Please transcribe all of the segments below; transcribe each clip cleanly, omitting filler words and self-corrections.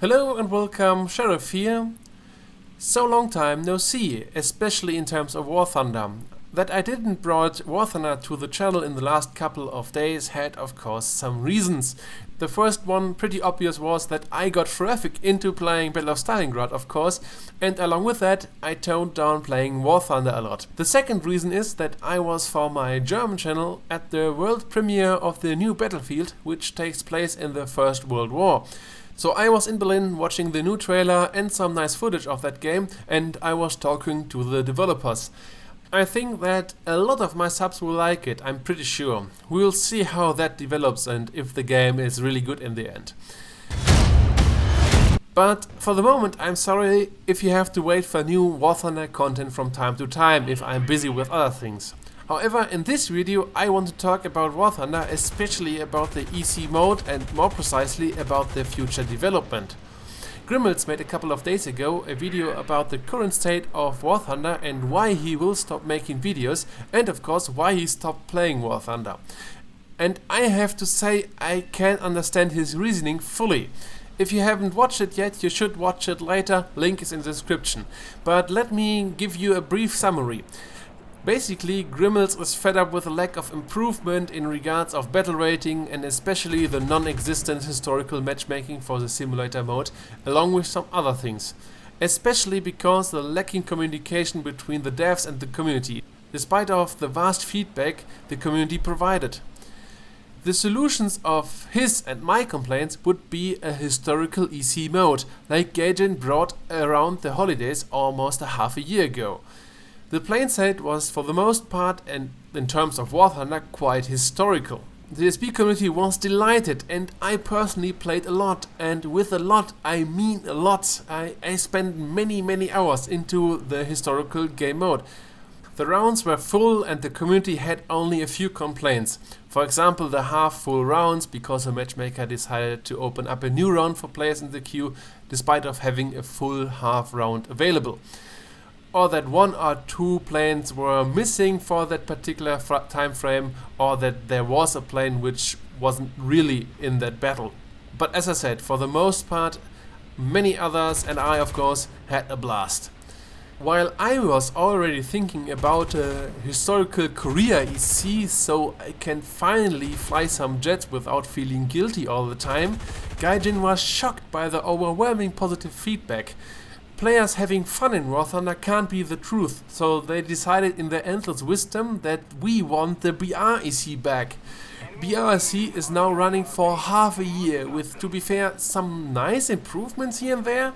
Hello and welcome, Sheriff here. So long time no see, especially in terms of War Thunder. That I didn't brought War Thunder to the channel in the last couple of days had of course some reasons. The first one, pretty obvious, was that I got terrific into playing Battle of Stalingrad of course, and along with that I toned down playing War Thunder a lot. The second reason is that I was for my German channel at the world premiere of the new Battlefield, which takes place in the First World War. So I was in Berlin watching the new trailer and some nice footage of that game, and I was talking to the developers. I think that a lot of my subs will like it, I'm pretty sure. We'll see how that develops and if the game is really good in the end. But for the moment I'm sorry if you have to wait for new War Thunder content from time to time if I'm busy with other things. However, in this video I want to talk about War Thunder, especially about the EC mode and more precisely about the future development. GrmlZ made a couple of days ago a video about the current state of War Thunder and why he will stop making videos, and of course why he stopped playing War Thunder. And I have to say I can't understand his reasoning fully. If you haven't watched it yet, you should watch it later, link is in the description. But let me give you a brief summary. Basically, GrmlZ is fed up with a lack of improvement in regards of battle rating and especially the non-existent historical matchmaking for the simulator mode, along with some other things. Especially because the lacking communication between the devs and the community, despite of the vast feedback the community provided. The solutions of his and my complaints would be a historical EC mode, like Gaijin brought around the holidays almost a half a year ago. The playset was for the most part, and in terms of War Thunder, quite historical. The SB community was delighted and I personally played a lot, and with a lot I mean a lot. I spent many hours into the historical game mode. The rounds were full and the community had only a few complaints. For example, the half full rounds because a matchmaker decided to open up a new round for players in the queue despite of having a full half round available. Or that one or two planes were missing for that particular time frame, or that there was a plane which wasn't really in that battle. But as I said, for the most part, many others and I of course had a blast. While I was already thinking about a historical Korea EC so I can finally fly some jets without feeling guilty all the time, Gaijin was shocked by the overwhelming positive feedback. Players having fun in War Thunder can't be the truth, so they decided in their endless wisdom that we want the BREC back. BREC is now running for half a year with, to be fair, some nice improvements here and there,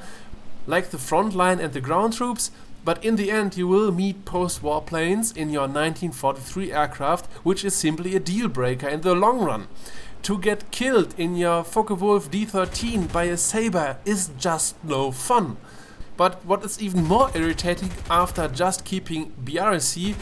like the front line and the ground troops, but in the end you will meet post-war planes in your 1943 aircraft, which is simply a deal breaker in the long run. To get killed in your Focke-Wulf D13 by a Sabre is just no fun. But what is even more irritating after just keeping BREC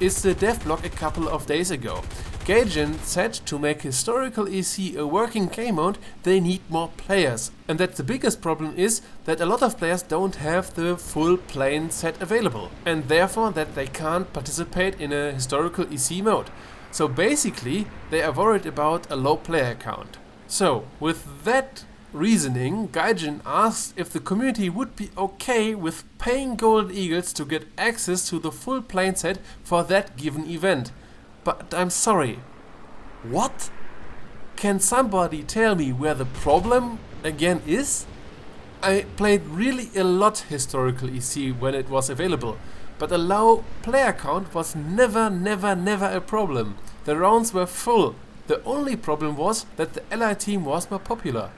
is the dev block a couple of days ago. Gaijin said to make historical EC a working game mode they need more players, and that the biggest problem is that a lot of players don't have the full plane set available, and therefore that they can't participate in a historical EC mode. So basically they are worried about a low player count. So with that reasoning, Gaijin asked if the community would be okay with paying Golden Eagles to get access to the full plane set for that given event. But I'm sorry, what? Can somebody tell me where the problem again is? I played really a lot historical EC when it was available, but a low player count was never a problem. The rounds were full. The only problem was that the Allied team was more popular.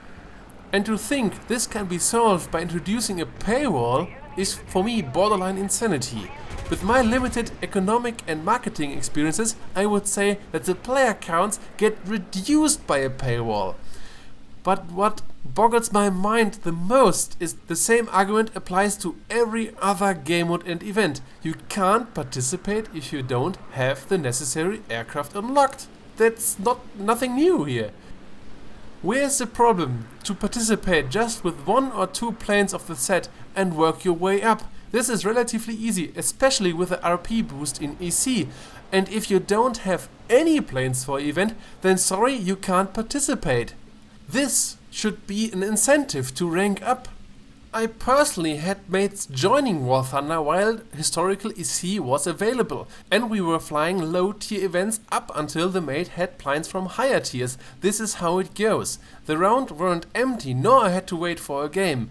And to think this can be solved by introducing a paywall is for me borderline insanity. With my limited economic and marketing experiences, I would say that the player counts get reduced by a paywall. But what boggles my mind the most is the same argument applies to every other game mode and event. You can't participate if you don't have the necessary aircraft unlocked. That's nothing new here. Where's the problem to participate just with one or two planes of the set and work your way up? This is relatively easy, especially with the RP boost in EC. And if you don't have any planes for event, then sorry, you can't participate. This should be an incentive to rank up. I personally had mates joining War Thunder while historical EC was available, and we were flying low tier events up until the mate had planes from higher tiers. This is how it goes. The round weren't empty, nor I had to wait for a game.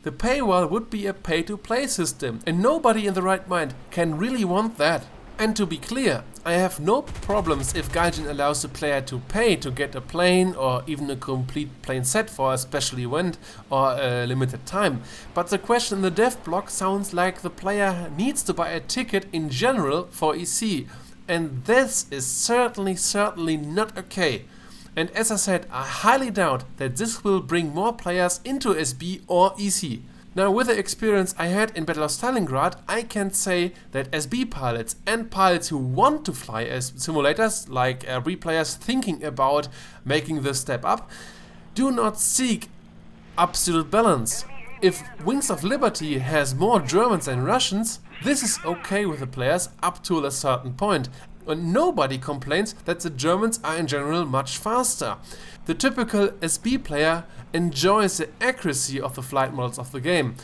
The paywall would be a pay-to-play system, and nobody in the right mind can really want that. And to be clear, I have no problems if GrmlZ allows the player to pay to get a plane or even a complete plane set for a special event or a limited time. But the question in the dev blog sounds like the player needs to buy a ticket in general for EC. And this is certainly not okay. And as I said, I highly doubt that this will bring more players into SB or EC. Now, with the experience I had in Battle of Stalingrad, I can say that SB pilots and pilots who want to fly as simulators, like replayers thinking about making the step up, do not seek absolute balance. If Wings of Liberty has more Germans than Russians, this is okay with the players up to a certain point. And nobody complains that the Germans are in general much faster. The typical SB player enjoys the accuracy of the flight models of the game.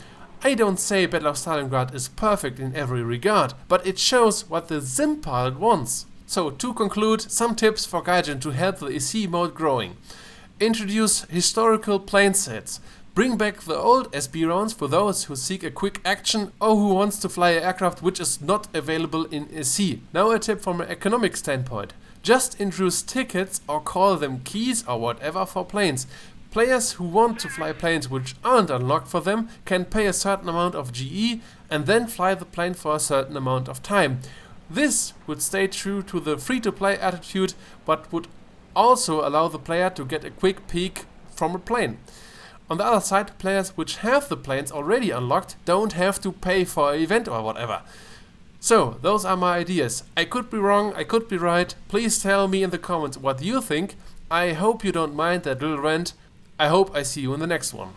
I don't say Battle of Stalingrad is perfect in every regard, but it shows what the sim pilot wants. So to conclude, some tips for GrmlZ to help the EC mode growing. Introduce historical plane sets. Bring back the old SB rounds for those who seek a quick action or who wants to fly an aircraft which is not available in EC. Now a tip from an economic standpoint. Just introduce tickets or call them keys or whatever for planes. Players who want to fly planes which aren't unlocked for them can pay a certain amount of GE and then fly the plane for a certain amount of time. This would stay true to the free-to-play attitude, but would also allow the player to get a quick peek from a plane. On the other side, players which have the planes already unlocked don't have to pay for an event or whatever. So, those are my ideas. I could be wrong, I could be right. Please tell me in the comments what you think. I hope you don't mind that little rant. I hope I see you in the next one.